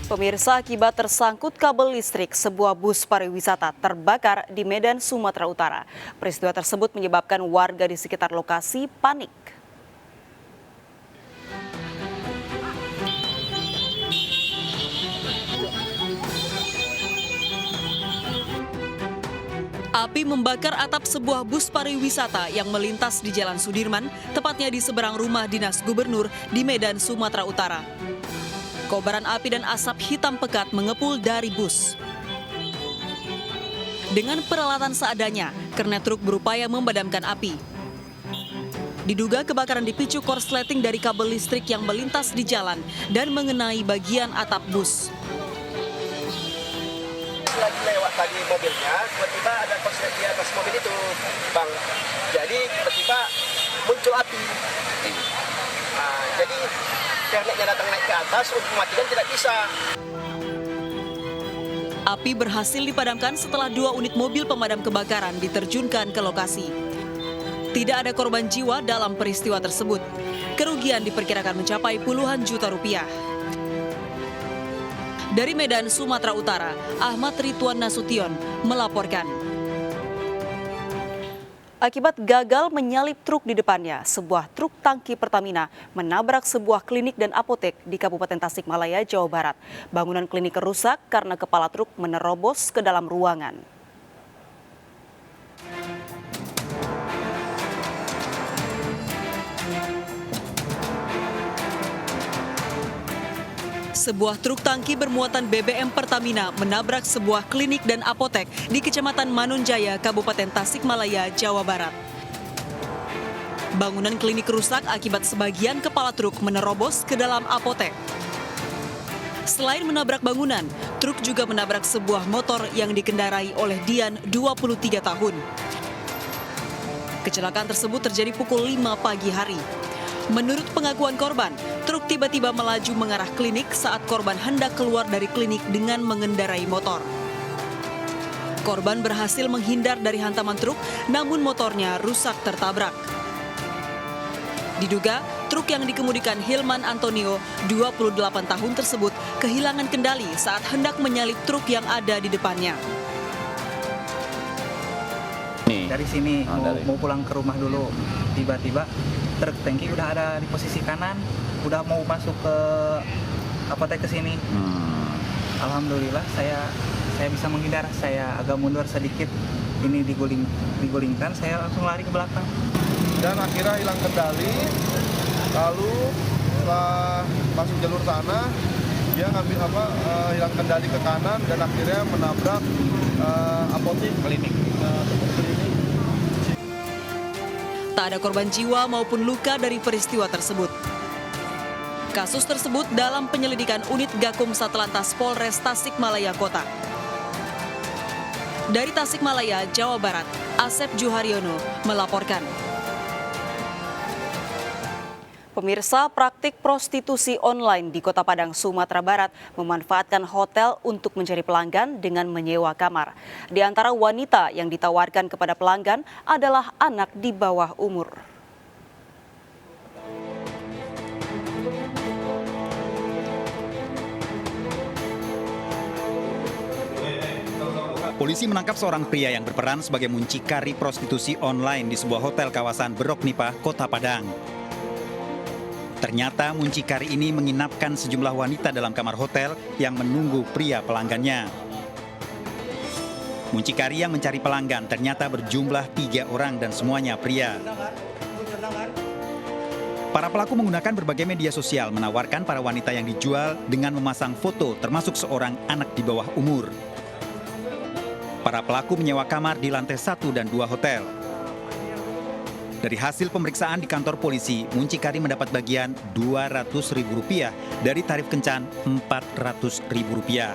Pemirsa, akibat tersangkut kabel listrik, sebuah bus pariwisata terbakar di Medan, Sumatera Utara. Peristiwa tersebut menyebabkan warga di sekitar lokasi panik. Api membakar atap sebuah bus pariwisata yang melintas di Jalan Sudirman, tepatnya di seberang rumah dinas gubernur di Medan, Sumatera Utara. Kobaran api dan asap hitam pekat mengepul dari bus. Dengan peralatan seadanya, kernet truk berupaya memadamkan api. Diduga kebakaran dipicu korsleting dari kabel listrik yang melintas di jalan dan mengenai bagian atap bus. Lagi lewat tadi mobilnya, tiba-tiba ada korslet di atas mobil itu, Bang. Jadi tiba-tiba muncul api. Jadi kernetnya datang naik ke atas, untuk mematikan tidak bisa. Api berhasil dipadamkan setelah 2 unit mobil pemadam kebakaran diterjunkan ke lokasi. Tidak ada korban jiwa dalam peristiwa tersebut. Kerugian diperkirakan mencapai puluhan juta rupiah. Dari Medan, Sumatera Utara, Ahmad Ridwan Nasution melaporkan. Akibat gagal menyalip truk di depannya, sebuah truk tangki Pertamina menabrak sebuah klinik dan apotek di Kabupaten Tasikmalaya, Jawa Barat. Bangunan klinik rusak karena kepala truk menerobos ke dalam ruangan. Sebuah truk tangki bermuatan BBM Pertamina menabrak sebuah klinik dan apotek di Kecamatan Manunjaya, Kabupaten Tasikmalaya, Jawa Barat. Bangunan klinik rusak akibat sebagian kepala truk menerobos ke dalam apotek. Selain menabrak bangunan, truk juga menabrak sebuah motor yang dikendarai oleh Dian, 23 tahun. Kecelakaan tersebut terjadi pukul 5 pagi hari. Menurut pengakuan korban, truk tiba-tiba melaju mengarah klinik saat korban hendak keluar dari klinik dengan mengendarai motor. Korban berhasil menghindar dari hantaman truk, namun motornya rusak tertabrak. Diduga, truk yang dikemudikan Hilman Antonio, 28 tahun tersebut, kehilangan kendali saat hendak menyalip truk yang ada di depannya. Dari sini mau pulang ke rumah dulu, tiba-tiba truk tangki udah ada di posisi kanan, udah mau masuk ke apotek ke sini. Alhamdulillah saya bisa menghindar, saya agak mundur sedikit, ini digulingkan, saya langsung lari ke belakang. Dan akhirnya hilang kendali, lalu setelah masuk jalur tanah, dia ngambil hilang kendali ke kanan dan akhirnya menabrak apotek klinik. Tak ada korban jiwa maupun luka dari peristiwa tersebut. Kasus tersebut dalam penyelidikan unit Gakum Satlantas Polres Tasikmalaya Kota. Dari Tasikmalaya, Jawa Barat, Asep Juharyono melaporkan. Pemirsa, praktik prostitusi online di Kota Padang, Sumatera Barat memanfaatkan hotel untuk mencari pelanggan dengan menyewa kamar. Di antara wanita yang ditawarkan kepada pelanggan adalah anak di bawah umur. Polisi menangkap seorang pria yang berperan sebagai muncikari prostitusi online di sebuah hotel kawasan Berok Nipah, Kota Padang. Ternyata muncikari ini menginapkan sejumlah wanita dalam kamar hotel yang menunggu pria pelanggannya. Muncikari yang mencari pelanggan ternyata berjumlah 3 orang dan semuanya pria. Para pelaku menggunakan berbagai media sosial menawarkan para wanita yang dijual dengan memasang foto termasuk seorang anak di bawah umur. Para pelaku menyewa kamar di lantai 1 dan 2 hotel. Dari hasil pemeriksaan di kantor polisi, muncikari mendapat bagian Rp200.000 dari tarif kencan Rp400.000.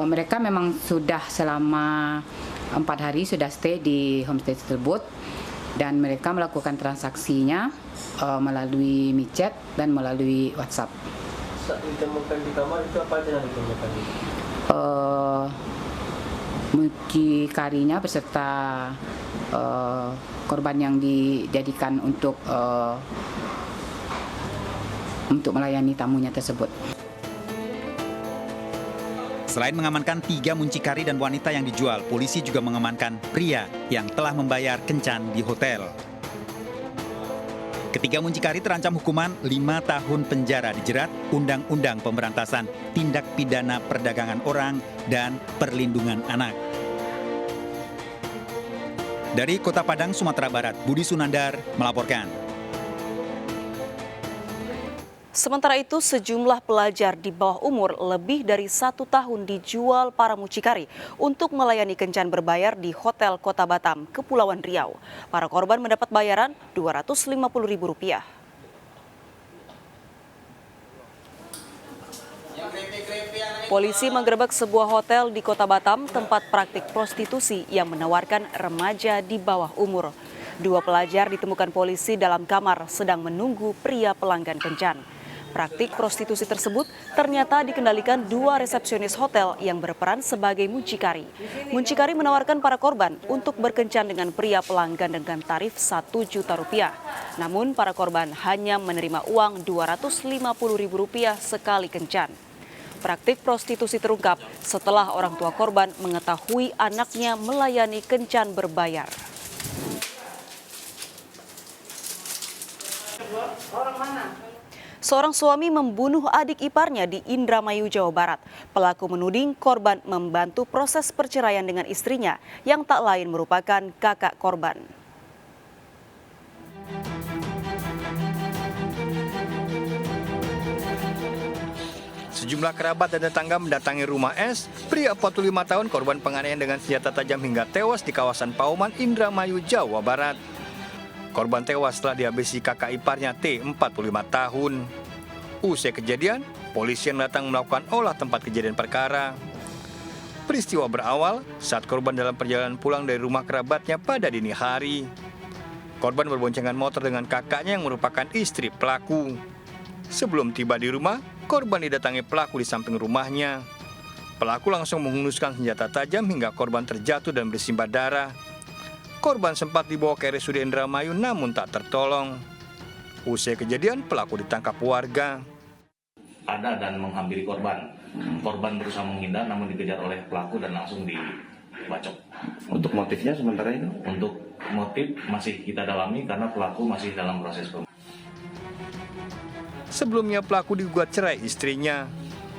Mereka memang sudah selama 4 hari sudah stay di homestay tersebut dan mereka melakukan transaksinya melalui micet dan melalui WhatsApp. Saat ditemukan di kamar itu apa aja yang ditemukan? mucikarinya beserta korban yang dijadikan untuk melayani tamunya tersebut. Selain mengamankan 3 muncikari dan wanita yang dijual, polisi juga mengamankan pria yang telah membayar kencan di hotel. Ketiga muncikari terancam hukuman 5 tahun penjara dijerat Undang-Undang Pemberantasan Tindak Pidana Perdagangan Orang dan Perlindungan Anak. Dari Kota Padang, Sumatera Barat, Budi Sunandar melaporkan. Sementara itu, sejumlah pelajar di bawah umur lebih dari 1 tahun dijual para mucikari untuk melayani kencan berbayar di Hotel Kota Batam, Kepulauan Riau. Para korban mendapat bayaran Rp250.000. Polisi menggerebek sebuah hotel di Kota Batam, tempat praktik prostitusi yang menawarkan remaja di bawah umur. 2 pelajar ditemukan polisi dalam kamar sedang menunggu pria pelanggan kencan. Praktik prostitusi tersebut ternyata dikendalikan 2 resepsionis hotel yang berperan sebagai mucikari. Mucikari menawarkan para korban untuk berkencan dengan pria pelanggan dengan tarif Rp1 juta. Namun para korban hanya menerima uang Rp250.000 sekali kencan. Praktik prostitusi terungkap setelah orang tua korban mengetahui anaknya melayani kencan berbayar. Seorang suami membunuh adik iparnya di Indramayu, Jawa Barat. Pelaku menuding korban membantu proses perceraian dengan istrinya yang tak lain merupakan kakak korban. Sejumlah kerabat dan tetangga mendatangi rumah S, pria 45 tahun korban penganiayaan dengan senjata tajam hingga tewas di kawasan Pauman, Indramayu, Jawa Barat. Korban tewas setelah dihabisi kakak iparnya T, 45 tahun. Usai kejadian, polisi yang datang melakukan olah tempat kejadian perkara. Peristiwa berawal saat korban dalam perjalanan pulang dari rumah kerabatnya pada dini hari. Korban berboncengan motor dengan kakaknya yang merupakan istri pelaku. Sebelum tiba di rumah, korban didatangi pelaku di samping rumahnya. Pelaku langsung menghunuskan senjata tajam hingga korban terjatuh dan bersimbah darah. Korban sempat dibawa ke RSUD Indramayu namun tak tertolong. Usai kejadian, pelaku ditangkap warga. Ada dan menghampiri korban. Korban berusaha menghindar namun dikejar oleh pelaku dan langsung dibacok. Untuk motifnya sementara itu? Untuk motif masih kita dalami karena pelaku masih dalam proses pemeriksaan. Sebelumnya pelaku digugat cerai istrinya.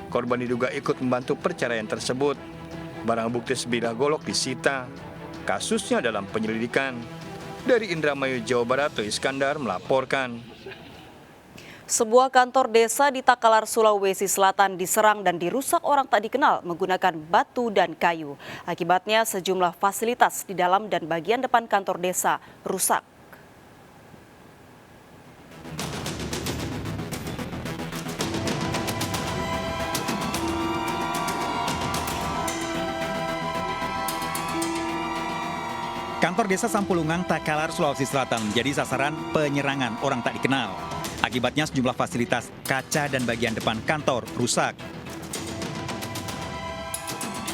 Korban diduga ikut membantu perceraian tersebut. Barang bukti sebilah golok disita. Kasusnya dalam penyelidikan. Dari Indramayu, Jawa Barat, Iskandar melaporkan. Sebuah kantor desa di Takalar, Sulawesi Selatan diserang dan dirusak orang tak dikenal menggunakan batu dan kayu. Akibatnya sejumlah fasilitas di dalam dan bagian depan kantor desa rusak. Kantor Desa Sampulungang, Takalar, Sulawesi Selatan menjadi sasaran penyerangan orang tak dikenal. Akibatnya sejumlah fasilitas kaca dan bagian depan kantor rusak.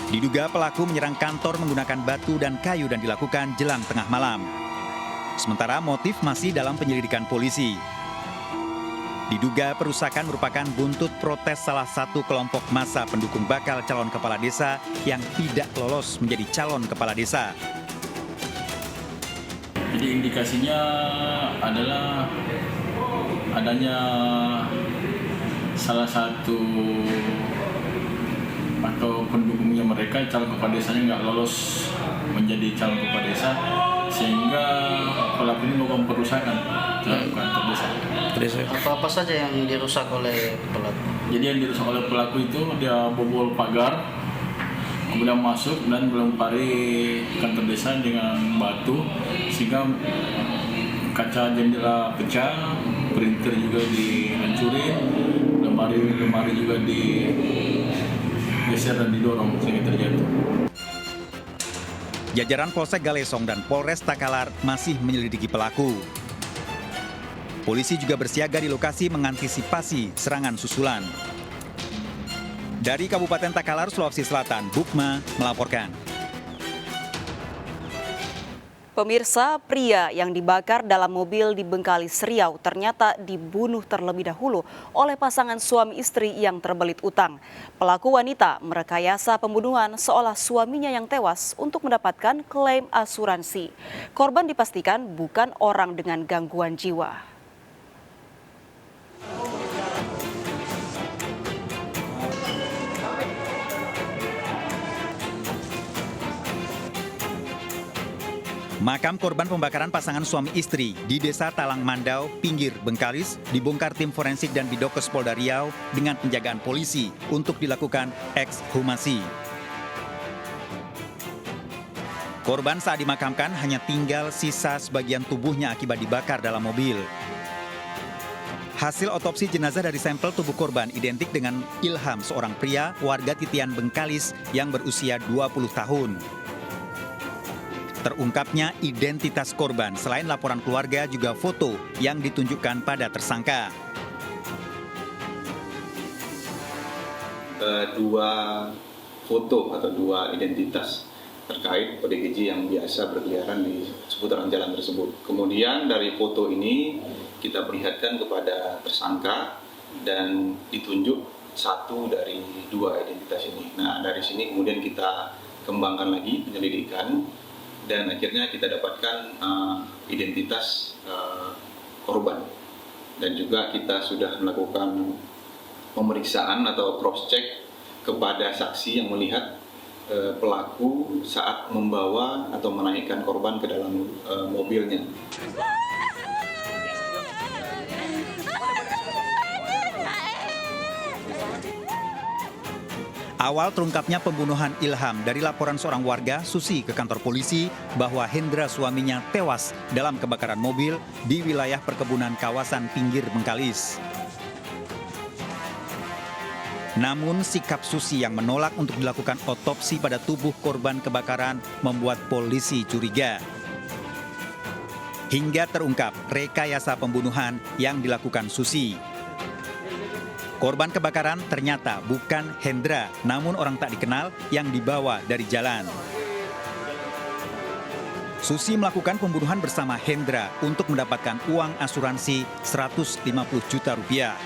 Diduga pelaku menyerang kantor menggunakan batu dan kayu dan dilakukan jelang tengah malam. Sementara motif masih dalam penyelidikan polisi. Diduga perusakan merupakan buntut protes salah satu kelompok massa pendukung bakal calon kepala desa yang tidak lolos menjadi calon kepala desa. Jadi indikasinya adalah adanya salah satu atau pendukungnya mereka calon kepala desanya nggak lolos menjadi calon kepala desa sehingga pelaku ini melakukan perusakan ke kantor desa. Apa saja yang dirusak oleh pelaku? Jadi yang dirusak oleh pelaku itu dia bobol pagar, kemudian masuk dan melempari kantor desa dengan batu sehingga kaca jendela pecah, printer juga dihancurin, lemari juga digeser dan didorong sehingga terjatuh. Jajaran Polsek Galesong dan Polres Takalar masih menyelidiki pelaku. Polisi juga bersiaga di lokasi mengantisipasi serangan susulan. Dari Kabupaten Takalar, Sulawesi Selatan, Bukma melaporkan. Pemirsa, pria yang dibakar dalam mobil di Bengkalis, Riau ternyata dibunuh terlebih dahulu oleh pasangan suami istri yang terbelit utang. Pelaku wanita merekayasa pembunuhan seolah suaminya yang tewas untuk mendapatkan klaim asuransi. Korban dipastikan bukan orang dengan gangguan jiwa. Makam korban pembakaran pasangan suami istri di Desa Talang Mandau, pinggir Bengkalis, dibongkar tim forensik dan Bidokes Polda Riau dengan penjagaan polisi untuk dilakukan ekshumasi. Korban saat dimakamkan hanya tinggal sisa sebagian tubuhnya akibat dibakar dalam mobil. Hasil otopsi jenazah dari sampel tubuh korban identik dengan Ilham, seorang pria warga Titian Bengkalis yang berusia 20 tahun. Terungkapnya identitas korban, selain laporan keluarga juga foto yang ditunjukkan pada tersangka. Dua foto atau dua identitas terkait ODGJ yang biasa berkeliaran di seputaran jalan tersebut. Kemudian dari foto ini kita perlihatkan kepada tersangka dan ditunjuk satu dari dua identitas ini. Nah, dari sini kemudian kita kembangkan lagi penyelidikan dan akhirnya kita dapatkan identitas korban. Dan juga kita sudah melakukan pemeriksaan atau cross check kepada saksi yang melihat pelaku saat membawa atau menaikkan korban ke dalam mobilnya. Awal terungkapnya pembunuhan Ilham dari laporan seorang warga, Susi, ke kantor polisi bahwa Hendra suaminya tewas dalam kebakaran mobil di wilayah perkebunan kawasan pinggir Bengkalis. Namun sikap Susi yang menolak untuk dilakukan otopsi pada tubuh korban kebakaran membuat polisi curiga. Hingga terungkap rekayasa pembunuhan yang dilakukan Susi. Korban kebakaran ternyata bukan Hendra, namun orang tak dikenal yang dibawa dari jalan. Susi melakukan pembunuhan bersama Hendra untuk mendapatkan uang asuransi 150 juta rupiah.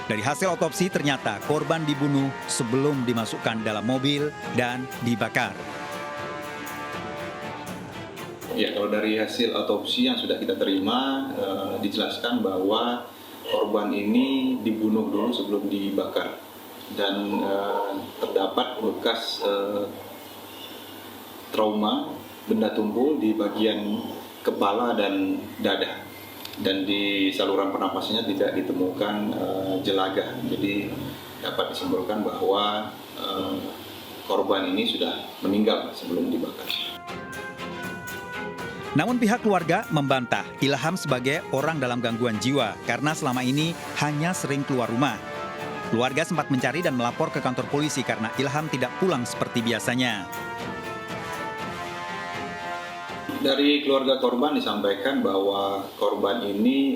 Dari hasil otopsi ternyata korban dibunuh sebelum dimasukkan dalam mobil dan dibakar. Ya, kalau dari hasil otopsi yang sudah kita terima, dijelaskan bahwa korban ini dibunuh dulu sebelum dibakar dan terdapat bekas trauma benda tumpul di bagian kepala dan dada, dan di saluran pernapasannya tidak ditemukan jelaga. Jadi dapat disimpulkan bahwa korban ini sudah meninggal sebelum dibakar. Namun pihak keluarga membantah Ilham sebagai orang dalam gangguan jiwa karena selama ini hanya sering keluar rumah. Keluarga sempat mencari dan melapor ke kantor polisi karena Ilham tidak pulang seperti biasanya. Dari keluarga korban disampaikan bahwa korban ini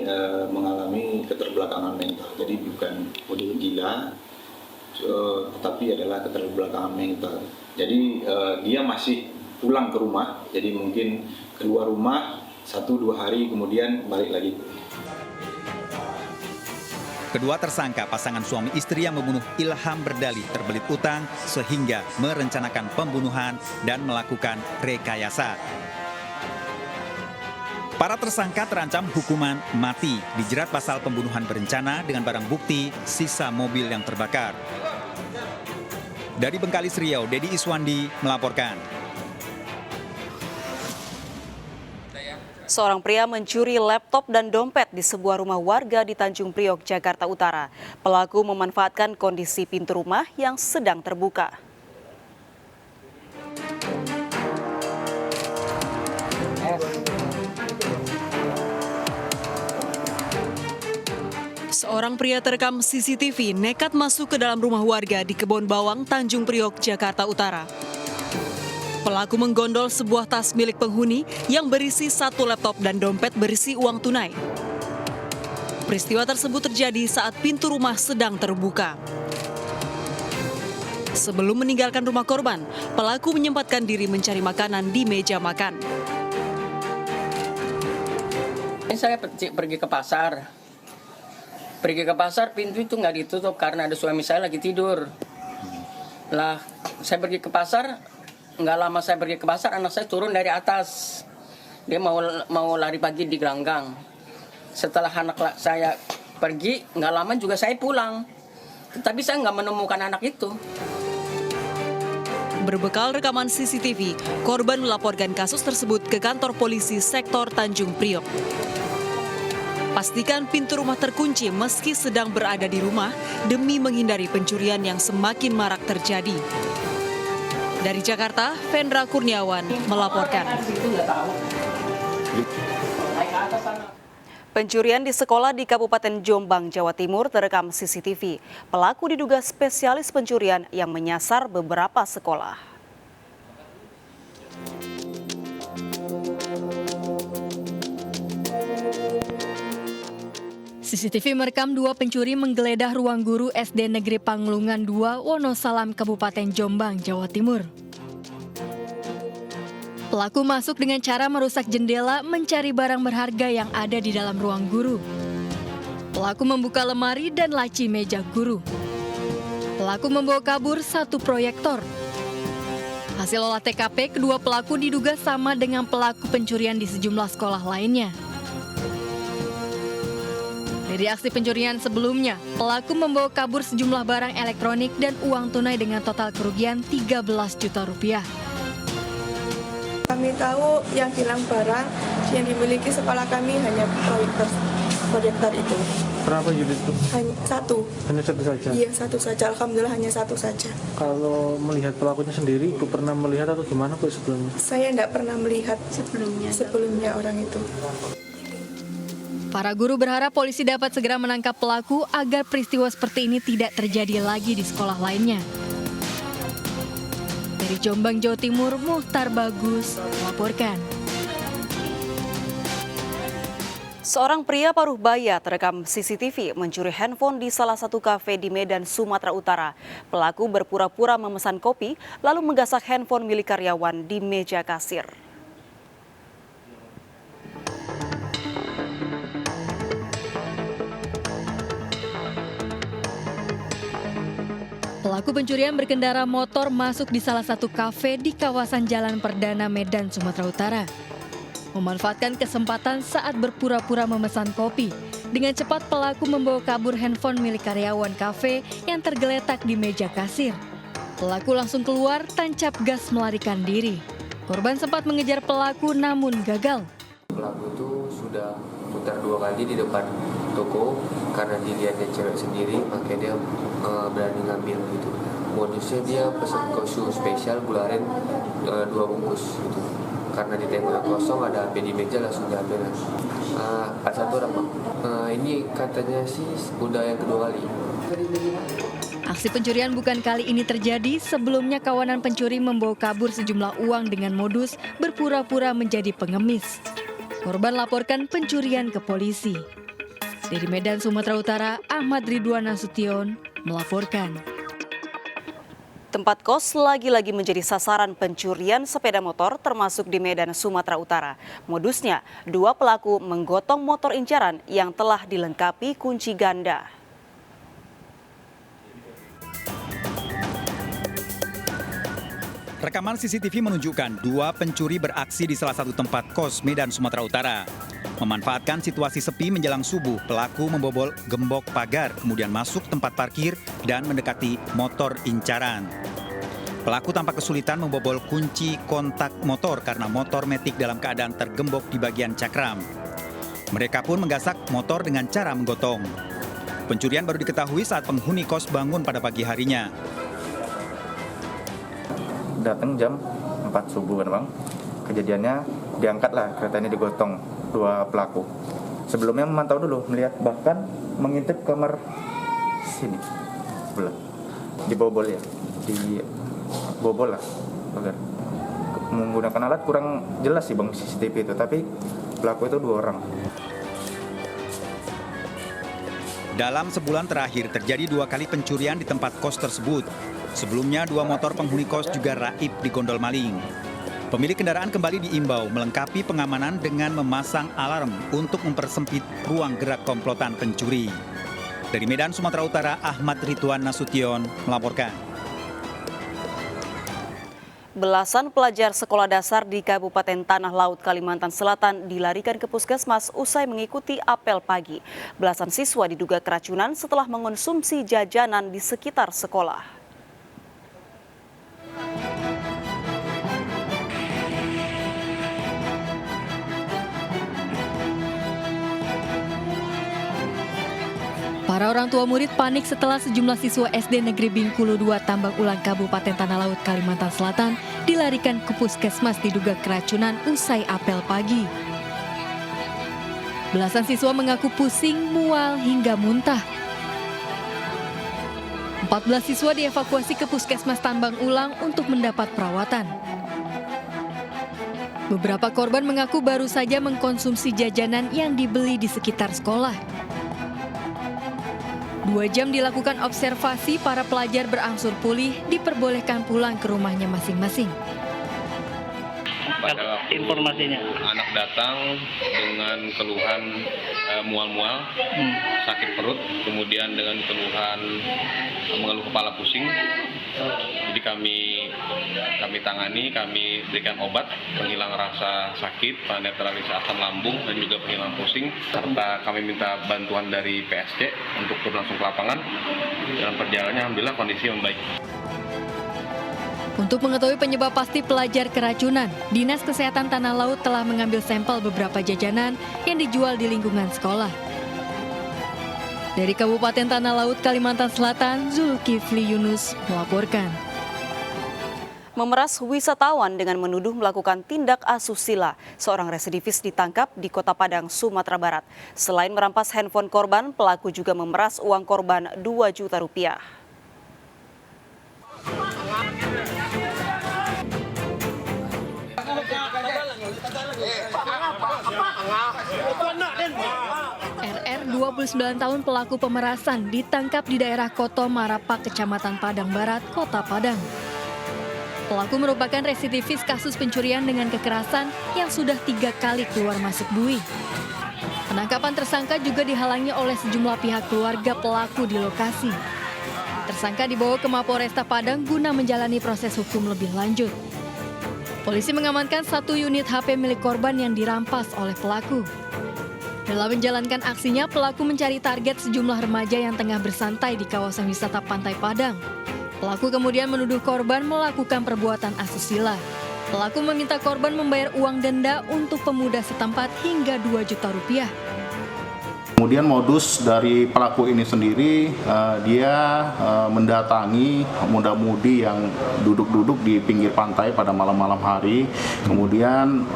mengalami keterbelakangan mental. Jadi bukan model gila, tetapi adalah keterbelakangan mental. Jadi dia masih pulang ke rumah, jadi mungkin keluar rumah 1-2 hari kemudian balik lagi. Kedua tersangka pasangan suami istri yang membunuh Ilham berdalih terbelit utang sehingga merencanakan pembunuhan dan melakukan rekayasa. Para tersangka terancam hukuman mati, dijerat pasal pembunuhan berencana dengan barang bukti sisa mobil yang terbakar. Dari Bengkalis, Riau, Dedi Iswandi melaporkan. Seorang pria mencuri laptop dan dompet di sebuah rumah warga di Tanjung Priok, Jakarta Utara. Pelaku memanfaatkan kondisi pintu rumah yang sedang terbuka. Seorang pria terekam CCTV nekat masuk ke dalam rumah warga di Kebon Bawang, Tanjung Priok, Jakarta Utara. Pelaku menggondol sebuah tas milik penghuni yang berisi 1 laptop dan dompet berisi uang tunai. Peristiwa tersebut terjadi saat pintu rumah sedang terbuka. Sebelum meninggalkan rumah korban, pelaku menyempatkan diri mencari makanan di meja makan. Saya pergi ke pasar. Pintu itu nggak ditutup karena ada suami saya lagi tidur. Lah, saya pergi ke pasar, nggak lama saya pergi ke pasar, anak saya turun dari atas. Dia mau lari pagi di gelanggang. Setelah anak saya pergi, nggak lama juga saya pulang. Tapi saya nggak menemukan anak itu. Berbekal rekaman CCTV, korban melaporkan kasus tersebut ke kantor polisi sektor Tanjung Priok. Pastikan pintu rumah terkunci meski sedang berada di rumah demi menghindari pencurian yang semakin marak terjadi. Dari Jakarta, Vendra Kurniawan melaporkan. Pencurian di sekolah di Kabupaten Jombang, Jawa Timur terekam CCTV. Pelaku diduga spesialis pencurian yang menyasar beberapa sekolah. CCTV merekam dua pencuri menggeledah ruang guru SD Negeri Panglungan 2, Wonosalam, Kabupaten Jombang, Jawa Timur. Pelaku masuk dengan cara merusak jendela mencari barang berharga yang ada di dalam ruang guru. Pelaku membuka lemari dan laci meja guru. Pelaku membawa kabur satu proyektor. Hasil olah TKP, kedua pelaku diduga sama dengan pelaku pencurian di sejumlah sekolah lainnya. Dari aksi pencurian sebelumnya, pelaku membawa kabur sejumlah barang elektronik dan uang tunai dengan total kerugian 13 juta rupiah. Kami tahu yang hilang barang yang dimiliki sekolah kami hanya proyektor itu. Berapa unit itu? Hanya satu. Hanya satu saja? Iya, satu saja. Alhamdulillah hanya satu saja. Kalau melihat pelakunya sendiri, Bu pernah melihat atau gimana Bu sebelumnya? Saya tidak pernah melihat sebelumnya orang itu. Para guru berharap polisi dapat segera menangkap pelaku agar peristiwa seperti ini tidak terjadi lagi di sekolah lainnya. Dari Jombang, Jawa Timur, Muhtar Bagus melaporkan. Seorang pria paruh baya terekam CCTV mencuri handphone di salah satu kafe di Medan, Sumatera Utara. Pelaku berpura-pura memesan kopi, lalu menggasak handphone milik karyawan di meja kasir. Pelaku pencurian berkendara motor masuk di salah satu kafe di kawasan Jalan Perdana Medan, Sumatera Utara. Memanfaatkan kesempatan saat berpura-pura memesan kopi, dengan cepat pelaku membawa kabur handphone milik karyawan kafe yang tergeletak di meja kasir. Pelaku langsung keluar, tancap gas melarikan diri. Korban sempat mengejar pelaku namun gagal. Pelaku itu sudah putar 2 kali di depan toko karena dilihatnya cewek sendiri, makanya dia berani ngambil gitu. Modusnya dia pesan kosu spesial gula aren 2 bungkus gitu. Karena di tengah kosong ada HP di meja, langsung diambil. Ada satu orang Bang. Ini katanya sih udah yang kedua kali. Aksi pencurian bukan kali ini terjadi. Sebelumnya kawanan pencuri membawa kabur sejumlah uang dengan modus berpura-pura menjadi pengemis. Korban laporkan pencurian ke polisi. Dari Medan, Sumatera Utara, Ahmad Ridwan Nasution melaporkan. Tempat kos lagi-lagi menjadi sasaran pencurian sepeda motor termasuk di Medan, Sumatera Utara. Modusnya, 2 pelaku menggotong motor incaran yang telah dilengkapi kunci ganda. Rekaman CCTV menunjukkan 2 pencuri beraksi di salah satu tempat kos Medan, Sumatera Utara. Memanfaatkan situasi sepi menjelang subuh, pelaku membobol gembok pagar, kemudian masuk tempat parkir dan mendekati motor incaran. Pelaku tampak kesulitan membobol kunci kontak motor karena motor metik dalam keadaan tergembok di bagian cakram. Mereka pun menggasak motor dengan cara menggotong. Pencurian baru diketahui saat penghuni kos bangun pada pagi harinya. Datang jam 4 subuh kan Bang. Kejadiannya diangkatlah keretanya digotong 2 pelaku. Sebelumnya memantau dulu, melihat bahkan mengintip kamar sini sebelah. Dibobol ya, dibobol lah agar menggunakan alat kurang jelas sih Bang CCTV itu, tapi pelaku itu 2 orang. Dalam sebulan terakhir terjadi 2 kali pencurian di tempat kos tersebut. Sebelumnya, 2 motor penghuni kos juga raib di gondol maling. Pemilik kendaraan kembali diimbau melengkapi pengamanan dengan memasang alarm untuk mempersempit ruang gerak komplotan pencuri. Dari Medan, Sumatera Utara, Ahmad Ridwan Nasution melaporkan. Belasan pelajar sekolah dasar di Kabupaten Tanah Laut, Kalimantan Selatan dilarikan ke puskesmas usai mengikuti apel pagi. Belasan siswa diduga keracunan setelah mengonsumsi jajanan di sekitar sekolah. Para orang tua murid panik setelah sejumlah siswa SD Negeri Bengkulu 2 Tambang Ulang Kabupaten Tanah Laut, Kalimantan Selatan dilarikan ke puskesmas diduga keracunan usai apel pagi. Belasan siswa mengaku pusing, mual, hingga muntah. 14 siswa dievakuasi ke puskesmas Tambang Ulang untuk mendapat perawatan. Beberapa korban mengaku baru saja mengkonsumsi jajanan yang dibeli di sekitar sekolah. 2 jam dilakukan observasi, para pelajar berangsur pulih diperbolehkan pulang ke rumahnya masing-masing. Pada informasinya anak datang dengan keluhan mual-mual, sakit perut, kemudian dengan keluhan mengeluh kepala pusing. Jadi kami tangani, kami berikan obat penghilang rasa sakit, netralisasi asam lambung, dan juga penghilang pusing. Serta kami minta bantuan dari PSC untuk turun langsung ke lapangan. Dalam perjalanannya alhamdulillah kondisi membaik. Untuk mengetahui penyebab pasti pelajar keracunan, Dinas Kesehatan Tanah Laut telah mengambil sampel beberapa jajanan yang dijual di lingkungan sekolah. Dari Kabupaten Tanah Laut, Kalimantan Selatan, Zulkifli Yunus melaporkan. Memeras wisatawan dengan menuduh melakukan tindak asusila, seorang residivis ditangkap di Kota Padang, Sumatera Barat. Selain merampas handphone korban, pelaku juga memeras uang korban Rp2 juta. RR 29 tahun pelaku pemerasan ditangkap di daerah Koto Marapak, Kecamatan Padang Barat, Kota Padang. Pelaku merupakan residivis kasus pencurian dengan kekerasan yang sudah 3 kali keluar masuk bui. Penangkapan tersangka juga dihalangi oleh sejumlah pihak keluarga pelaku di lokasi. Tersangka dibawa ke Mapolresta Padang guna menjalani proses hukum lebih lanjut. Polisi mengamankan 1 unit HP milik korban yang dirampas oleh pelaku. Dalam menjalankan aksinya, pelaku mencari target sejumlah remaja yang tengah bersantai di kawasan wisata Pantai Padang. Pelaku kemudian menuduh korban melakukan perbuatan asusila. Pelaku meminta korban membayar uang denda untuk pemuda setempat hingga Rp2 juta. Kemudian modus dari pelaku ini sendiri, dia mendatangi muda-mudi yang duduk-duduk di pinggir pantai pada malam-malam hari, kemudian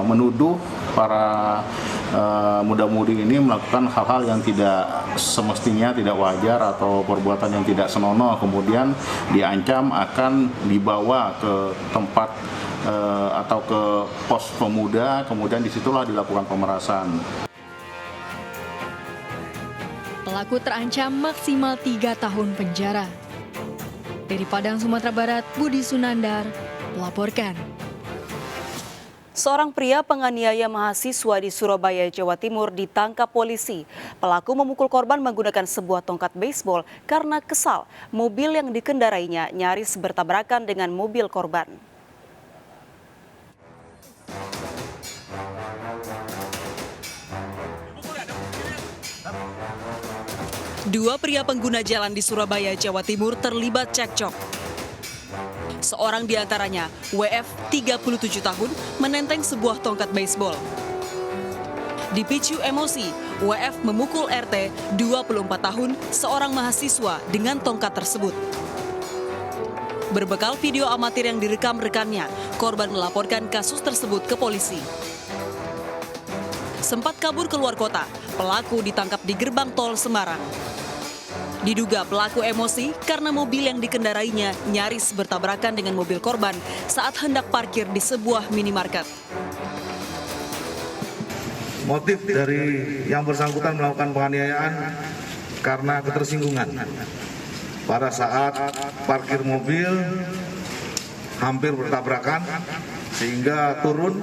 menuduh para muda-mudi ini melakukan hal-hal yang tidak semestinya, tidak wajar atau perbuatan yang tidak senonoh, kemudian diancam akan dibawa ke tempat atau ke pos pemuda, kemudian disitulah dilakukan pemerasan. Pelaku terancam maksimal 3 tahun penjara. Dari Padang, Sumatera Barat, Budi Sunandar melaporkan. Seorang pria penganiaya mahasiswa di Surabaya, Jawa Timur ditangkap polisi. Pelaku memukul korban menggunakan sebuah tongkat beisbol karena kesal mobil yang dikendarainya nyaris bertabrakan dengan mobil korban. Dua pria pengguna jalan di Surabaya, Jawa Timur terlibat cekcok. Seorang di antaranya, WF 37 tahun, menenteng sebuah tongkat beisbol. Dipicu emosi, WF memukul RT 24 tahun, seorang mahasiswa dengan tongkat tersebut. Berbekal video amatir yang direkam rekannya, korban melaporkan kasus tersebut ke polisi. Sempat kabur keluar kota, pelaku ditangkap di gerbang tol Semarang. Diduga pelaku emosi karena mobil yang dikendarainya nyaris bertabrakan dengan mobil korban saat hendak parkir di sebuah minimarket. Motif dari yang bersangkutan melakukan penganiayaan karena ketersinggungan. pada saat parkir mobil hampir bertabrakan sehingga turun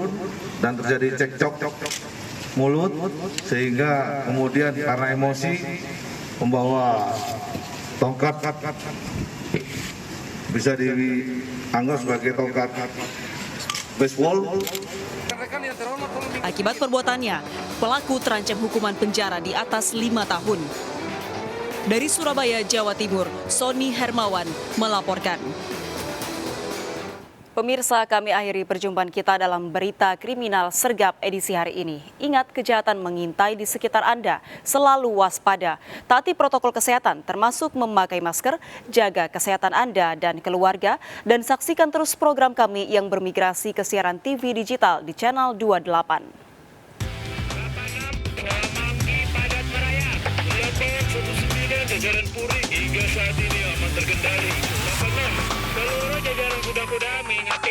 dan terjadi cekcok mulut sehingga kemudian karena emosi membawa tongkat bisa dianggap sebagai tongkat baseball. Akibat perbuatannya, pelaku terancam hukuman penjara di atas 5 tahun. Dari Surabaya, Jawa Timur, Sony Hermawan melaporkan. Pemirsa, kami akhiri perjumpaan kita dalam Berita Kriminal Sergap edisi hari ini. Ingat, kejahatan mengintai di sekitar Anda. Selalu waspada, taati protokol kesehatan termasuk memakai masker, jaga kesehatan Anda dan keluarga, dan saksikan terus program kami yang bermigrasi ke siaran TV digital di channel 28. Jajaran Puri hingga saat ini aman terkendali. Seluruh jajaran kuda-kuda mengingati